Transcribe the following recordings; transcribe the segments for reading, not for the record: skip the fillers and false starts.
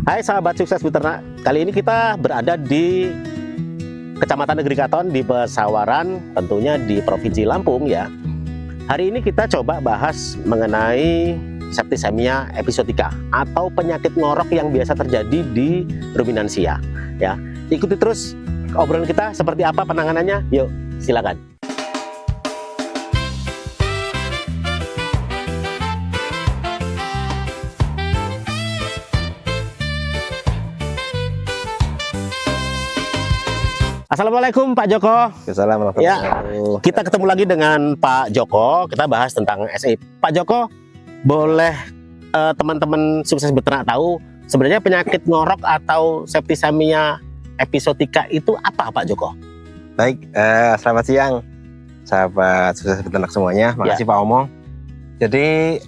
Hai sahabat sukses beternak, kali ini kita berada di Kecamatan Negeri Katon di Pesawaran, tentunya di Provinsi Lampung ya. Hari ini kita coba bahas mengenai septicemia episodica atau penyakit ngorok yang biasa terjadi di ruminansia ya. Ikuti terus obrolan kita seperti apa penanganannya. Yuk, silakan. Assalamualaikum Pak Joko. Assalamualaikum. Ya, kita ketemu lagi dengan Pak Joko. Kita bahas tentang SE. Pak Joko, boleh teman-teman sukses beternak tahu sebenarnya penyakit ngorok atau septicemia episodica itu apa, Pak Joko? Baik, selamat siang sahabat sukses beternak semuanya. Makasih Pak Omo. Jadi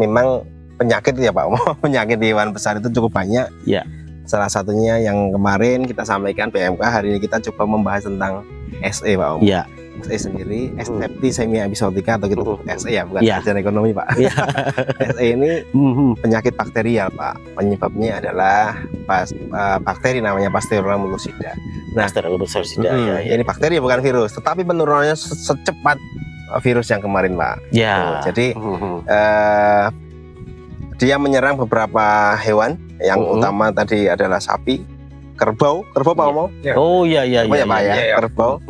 memang penyakit ya Pak Omo, penyakit di hewan besar itu cukup banyak. Ya. Salah satunya yang kemarin kita sampaikan PMK, hari ini kita coba membahas tentang SE Pak Om. Iya. SE sendiri, septicemia episodica atau gitu SE ya, bukan sarjana ekonomi Pak. Ya. SE ini penyakit bakterial Pak. Penyebabnya adalah bakteri namanya Pasteurella mullusida. Nah, ya. Ini bakteri bukan virus, tetapi penurunannya secepat virus yang kemarin Pak. Ya. Jadi dia menyerang beberapa hewan. Yang utama tadi adalah sapi, kerbau Pak Omo. Ya. Oh iya. Kerbau,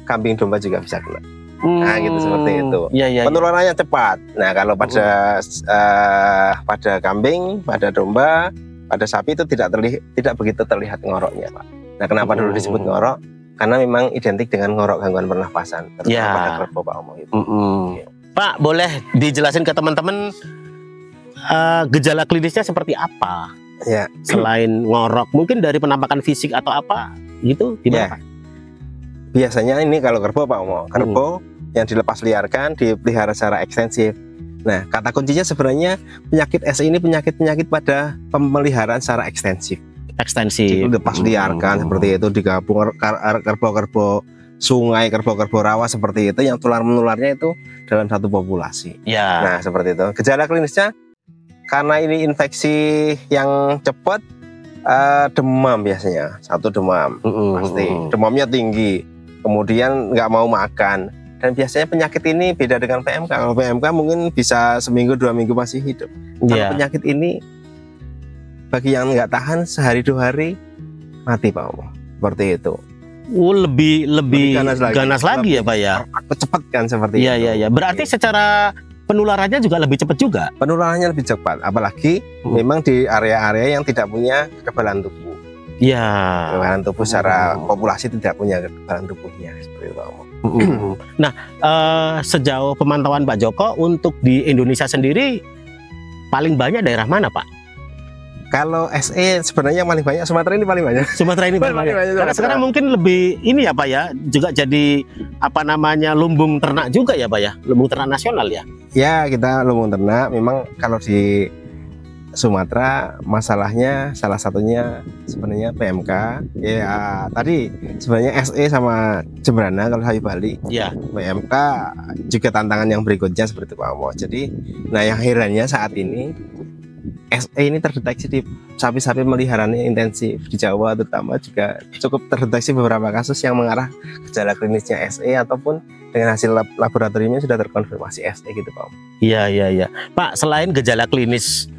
kambing domba juga bisa kena. Nah gitu seperti itu. Ya. Penularannya cepat. Nah kalau pada kambing, pada domba, pada sapi itu tidak begitu terlihat ngoroknya Pak. Nah kenapa dulu disebut ngorok? Karena memang identik dengan ngorok gangguan pernafasan, terutama pada kerbau Pak Omo itu. Pak, boleh dijelasin ke teman-teman gejala klinisnya seperti apa? Ya. Selain ngorok, mungkin dari penampakan fisik atau apa gitu, gimana? Ya. Biasanya ini kalau kerbau Pak Omo, kerbau yang dilepas liarkan, dipelihara secara ekstensif. Nah, kata kuncinya sebenarnya penyakit SE ini penyakit pada pemeliharaan secara ekstensif. Dilepas liarkan seperti itu, digabung kerbau-kerbau sungai, kerbau-kerbau rawa seperti itu, yang menularnya itu dalam satu populasi. Ya. Nah, seperti itu. Gejala klinisnya karena ini infeksi yang cepat, demam biasanya, demam pasti, demamnya tinggi, kemudian nggak mau makan, dan biasanya penyakit ini beda dengan PMK. Kalau PMK mungkin bisa seminggu 2 minggu masih hidup. Kalau penyakit ini bagi yang nggak tahan sehari 2 hari mati Pak Omo, seperti itu. Lebih ganas lagi ya Pak ya. Cepat kan seperti itu. Iya. Berarti secara penularannya juga lebih cepat juga. Penularannya lebih cepat, apalagi memang di area-area yang tidak punya kekebalan tubuh. Iya. Kekebalan tubuh secara populasi tidak punya kekebalan tubuhnya seperti itu. Nah, sejauh pemantauan Pak Joko untuk di Indonesia sendiri paling banyak daerah mana Pak? Kalau SE sebenarnya yang paling banyak Sumatera ini paling banyak. Sumatera ini paling banyak. Karena sekarang mungkin lebih ini ya Pak ya, juga jadi lumbung ternak juga ya Pak ya, lumbung ternak nasional ya. Ya, kita lumbung ternak. Memang kalau di Sumatera masalahnya salah satunya sebenarnya PMK. Ya tadi sebenarnya SE sama Jembrana kalau Hayu Bali. Ya. PMK juga tantangan yang berikutnya seperti Pak Omo. Jadi, nah yang herannya saat ini SE ini terdeteksi di sapi-sapi peliharaannya intensif di Jawa, terutama juga cukup terdeteksi beberapa kasus yang mengarah gejala klinisnya SE ataupun dengan hasil laboratoriumnya sudah terkonfirmasi SE gitu Pak. Iya. Pak, selain gejala klinis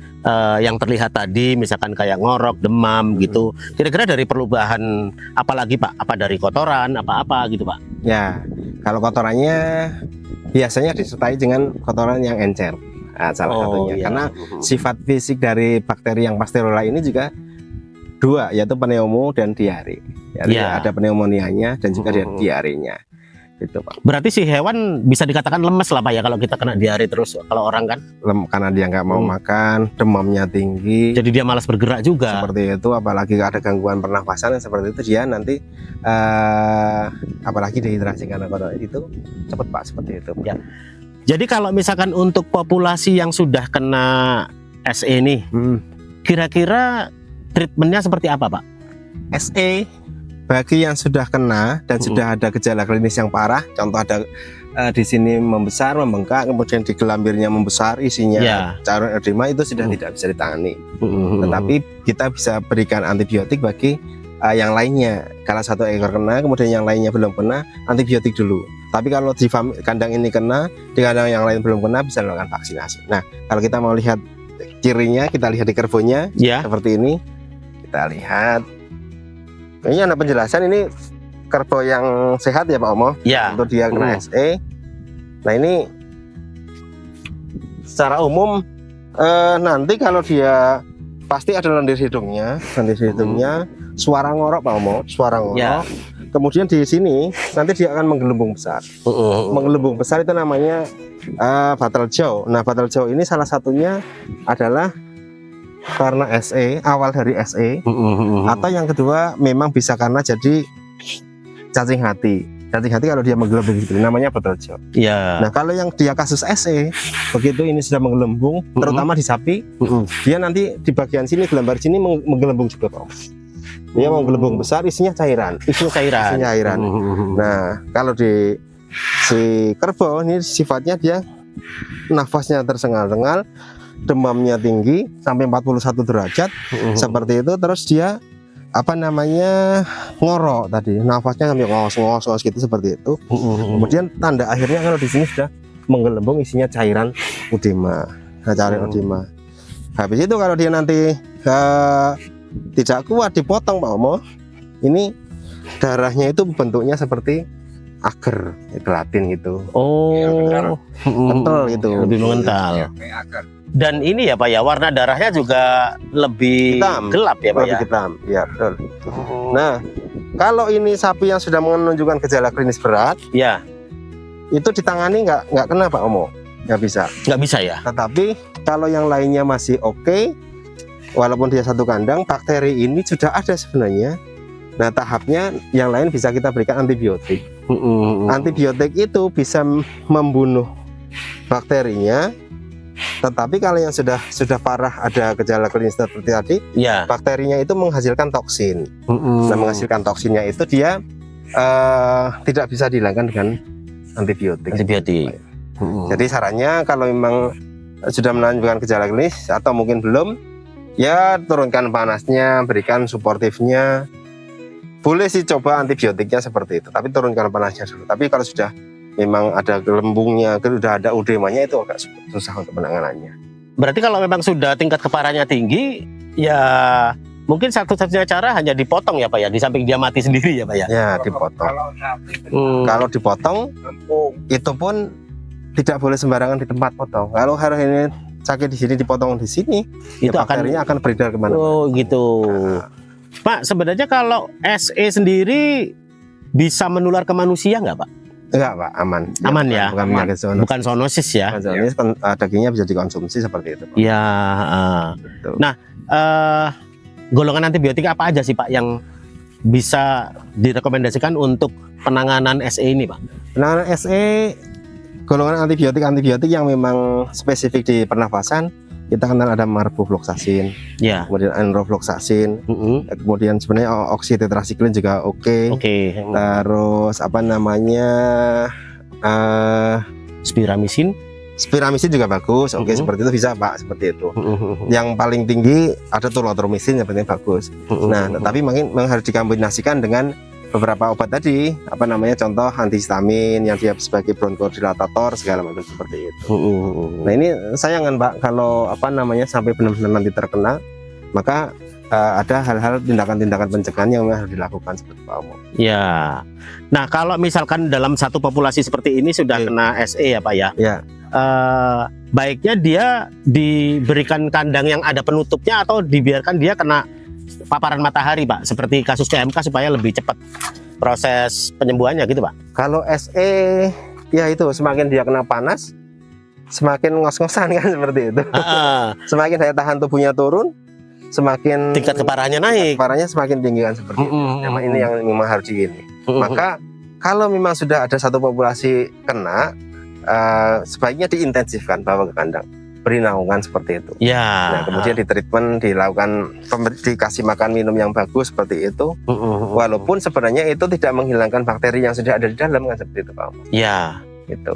yang terlihat tadi, misalkan kayak ngorok, demam gitu, kira-kira dari perubahan apa lagi Pak? Apa dari kotoran, apa gitu Pak? Ya, kalau kotorannya biasanya disertai dengan kotoran yang encer. Nah, salah satunya karena sifat fisik dari bakteri yang Pasteurella ini juga 2, yaitu pneumo dan diare. Jadi ada pneumonianya dan juga diarenya. Gitu, Pak. Berarti si hewan bisa dikatakan lemes lah Pak ya kalau kita kena diare terus, kalau orang kan? Karena dia nggak mau makan, demamnya tinggi. Jadi dia malas bergerak juga. Seperti itu, apalagi ada gangguan pernafasan seperti itu, dia nanti apalagi dehidrasi karena kotoran itu cepat Pak, seperti itu. Ya. Jadi kalau misalkan untuk populasi yang sudah kena SE nih, kira-kira treatmentnya seperti apa Pak? SE bagi yang sudah kena dan sudah ada gejala klinis yang parah, contoh ada di sini membesar, membengkak, kemudian di gelambirnya membesar, isinya cairan edema, itu sudah tidak bisa ditangani. Tetapi kita bisa berikan antibiotik bagi yang lainnya. Kalau satu ekor kena, kemudian yang lainnya belum kena, antibiotik dulu. Tapi kalau di kandang ini kena, di kandang yang lain belum kena, bisa melakukan vaksinasi. Nah, kalau kita mau lihat cirinya, kita lihat di kerbonya seperti ini. Kita lihat. Ini ada penjelasan, ini kerbau yang sehat ya Pak Omo, untuk dia kena SE. Nah ini secara umum nanti kalau dia pasti ada lendir hidungnya, suara ngorok Pak Omo, suara ngorok. Kemudian di sini nanti dia akan menggelembung besar. Menggelembung besar itu namanya batal jaw. Nah batal jaw ini salah satunya adalah karena SE, awal dari SE, atau yang kedua memang bisa karena jadi cacing hati. Cacing hati kalau dia menggelembung gitu, namanya batal jaw. Nah kalau yang dia kasus SE, begitu ini sudah menggelembung, terutama di sapi, dia nanti di bagian sini, gelambar sini menggelembung juga Pak. Dia menggelembung besar, isinya cairan. Nah kalau di si kerbau ini sifatnya dia nafasnya tersengal-sengal, demamnya tinggi sampai 41 derajat, seperti itu. Terus dia ngorok tadi, nafasnya sampai ngos-ngos gitu, seperti itu. Kemudian tanda akhirnya kalau di sini sudah menggelembung, isinya cairan udema. Nah, cairan udema. Habis itu kalau dia nanti tidak kuat dipotong Pak Omo, ini darahnya itu bentuknya seperti agar gelatin gitu. Kental gitu, lebih mengental. Dan ini ya Pak ya, warna darahnya juga lebih gelap ya Pak, lebih hitam. Ya betul. Nah kalau ini sapi yang sudah menunjukkan gejala klinis berat, itu ditangani nggak kena Pak Omo, nggak bisa ya. Tetapi kalau yang lainnya masih oke, walaupun dia satu kandang, bakteri ini sudah ada sebenarnya. Nah tahapnya yang lain bisa kita berikan antibiotik. Antibiotik itu bisa membunuh bakterinya. Tetapi kalau yang sudah parah, ada gejala klinis seperti tadi, bakterinya itu menghasilkan toksin. Nah menghasilkan toksinnya itu dia tidak bisa dihilangkan dengan antibiotik. Jadi sarannya kalau memang sudah menunjukkan gejala klinis atau mungkin belum, ya turunkan panasnya, berikan suportifnya. Boleh sih coba antibiotiknya seperti itu, tapi turunkan panasnya dulu. Tapi kalau sudah memang ada gelembungnya, sudah ada udemanya, itu agak susah untuk penanganannya. Berarti kalau memang sudah tingkat keparahannya tinggi, ya mungkin satu-satunya cara hanya dipotong ya Pak ya, di samping dia mati sendiri ya Pak ya? Ya dipotong. Kalau dipotong, itu pun tidak boleh sembarangan di tempat potong. Kalau hari ini sakit di sini, dipotong di sini, itu bakterinya akan beredar kemana-mana. Oh gitu. Pak, sebenarnya kalau SE sendiri bisa menular ke manusia nggak Pak? Enggak Pak, aman. Aman ya? Bukan penyakit zoonosis. Bukan zoonosis ya? Zoonosis dagingnya bisa dikonsumsi seperti itu Pak. Ya. Nah, golongan antibiotik apa aja sih Pak yang bisa direkomendasikan untuk penanganan SE ini Pak? Penanganan SE, golongan antibiotik yang memang spesifik di pernafasan, kita kenal ada marbofloxacin, kemudian enrofloxacin, kemudian sebenarnya oksitetrasiklin juga oke. Terus spiramisin juga bagus, seperti itu bisa Pak, seperti itu. Yang paling tinggi ada tulotromisin, yang penting bagus. Nah, tapi memang harus dikombinasikan dengan beberapa obat tadi, contoh antihistamin yang dia sebagai bronkodilatator segala macam seperti itu. Nah ini sayangan Pak, kalau sampai benar-benar nanti terkena, maka ada hal-hal tindakan-tindakan pencegahan yang harus dilakukan seperti Pak Omo. Ya. Nah kalau misalkan dalam satu populasi seperti ini sudah kena SE ya Pak ya? Baiknya dia diberikan kandang yang ada penutupnya atau dibiarkan dia kena paparan matahari Pak, seperti kasus CMK supaya lebih cepat proses penyembuhannya gitu Pak? Kalau SE ya itu semakin dia kena panas, semakin ngos-ngosan kan, seperti itu. Semakin daya tahan tubuhnya turun, semakin tingkat keparahannya naik. Keparahannya semakin tinggi kan, seperti itu. Ini yang memang harus ini. Maka kalau memang sudah ada satu populasi kena, sebaiknya diintensifkan, bawa ke kandang, beri naungan seperti itu. Nah, kemudian di treatment, dilakukan dikasih makan minum yang bagus seperti itu. Walaupun sebenarnya itu tidak menghilangkan bakteri yang sudah ada di dalam kan, seperti itu Pak. gitu.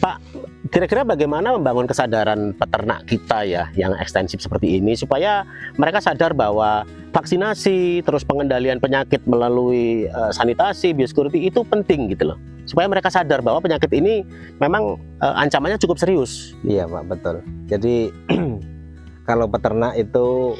Pak, kira-kira bagaimana membangun kesadaran peternak kita ya yang ekstensif seperti ini supaya mereka sadar bahwa vaksinasi terus pengendalian penyakit melalui sanitasi, biosecurity itu penting gitu loh. Supaya mereka sadar bahwa penyakit ini memang ancamannya cukup serius. Iya Pak, betul. Jadi kalau peternak itu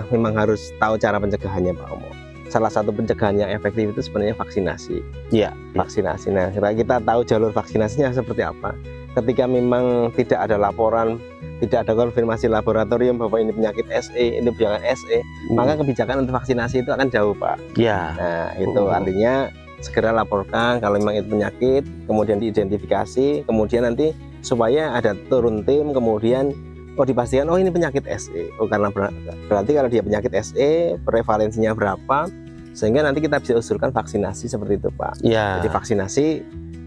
memang harus tahu cara pencegahannya Pak Omo. Salah satu pencegahan yang efektif itu sebenarnya vaksinasi. Iya. Vaksinasi. Nah, kita tahu jalur vaksinasinya seperti apa. Ketika memang tidak ada laporan, tidak ada konfirmasi laboratorium bahwa ini penyakit SE, ini penyakit SE, maka kebijakan untuk vaksinasi itu akan jauh Pak. Iya. Nah, itu artinya segera laporkan kalau memang itu penyakit, kemudian diidentifikasi, kemudian nanti supaya ada turun tim, kemudian dipastikan ini penyakit SE. Karena berarti kalau dia penyakit SE, prevalensinya berapa, sehingga nanti kita bisa usulkan vaksinasi seperti itu Pak. Iya. Jadi vaksinasi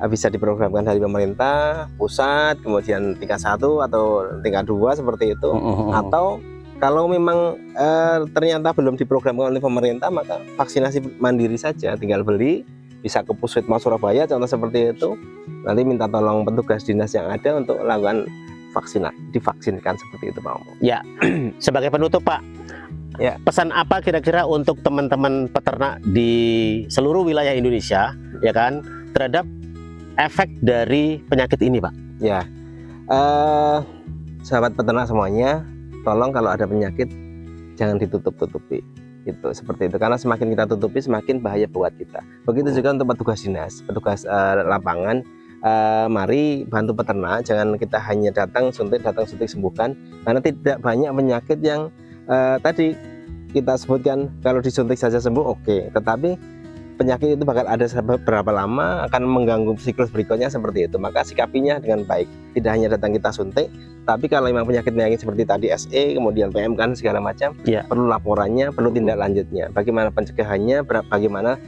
bisa diprogramkan dari pemerintah pusat, kemudian tingkat 1 atau tingkat 2 seperti itu. Atau kalau memang ternyata belum diprogramkan oleh pemerintah, maka vaksinasi mandiri saja, tinggal beli, bisa ke Puskesmas Surabaya contoh seperti itu. Nanti minta tolong petugas dinas yang ada untuk melakukan divaksinkan seperti itu Pak Omo. Ya, sebagai penutup Pak, ya, pesan apa kira-kira untuk teman-teman peternak di seluruh wilayah Indonesia, ya kan, terhadap efek dari penyakit ini Pak? Ya, sahabat peternak semuanya, tolong kalau ada penyakit jangan ditutup-tutupi. Itu seperti itu, karena semakin kita tutupi semakin bahaya buat kita. Begitu juga untuk petugas dinas, petugas lapangan. Mari bantu peternak, jangan kita hanya datang suntik sembuhkan, karena tidak banyak penyakit yang tadi kita sebutkan kalau disuntik saja sembuh oke, tetapi penyakit itu bakal ada berapa lama, akan mengganggu siklus berikutnya seperti itu. Maka sikapinya dengan baik, tidak hanya datang kita suntik, tapi kalau memang penyakit seperti tadi SE, kemudian PM kan segala macam, ya, perlu laporannya, perlu tindak lanjutnya, bagaimana pencegahannya, bagaimana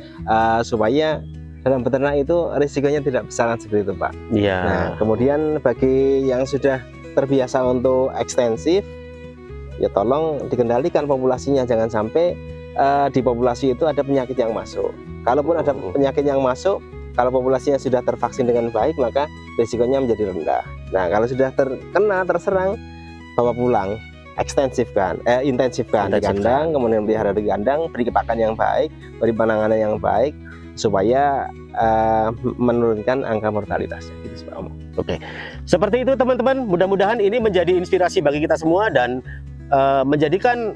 supaya dalam peternak itu risikonya tidak besar seperti itu Pak. Iya. Nah, kemudian bagi yang sudah terbiasa untuk ekstensif, ya tolong dikendalikan populasinya, jangan sampai di populasi itu ada penyakit yang masuk. Kalaupun ada penyakit yang masuk, kalau populasinya sudah tervaksin dengan baik, maka risikonya menjadi rendah. Nah, kalau sudah terserang, bawa pulang, intensifkan di kandang, kemudian pelihara di kandang, beri pakan yang baik, beri penanganan yang baik, supaya menurunkan angka mortalitasnya. Gitu, Pak Omo. Oke, seperti itu teman-teman. Mudah-mudahan ini menjadi inspirasi bagi kita semua dan menjadikan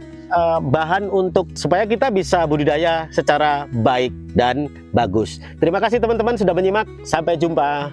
bahan untuk supaya kita bisa budidaya secara baik dan bagus. Terima kasih teman-teman sudah menyimak. Sampai jumpa.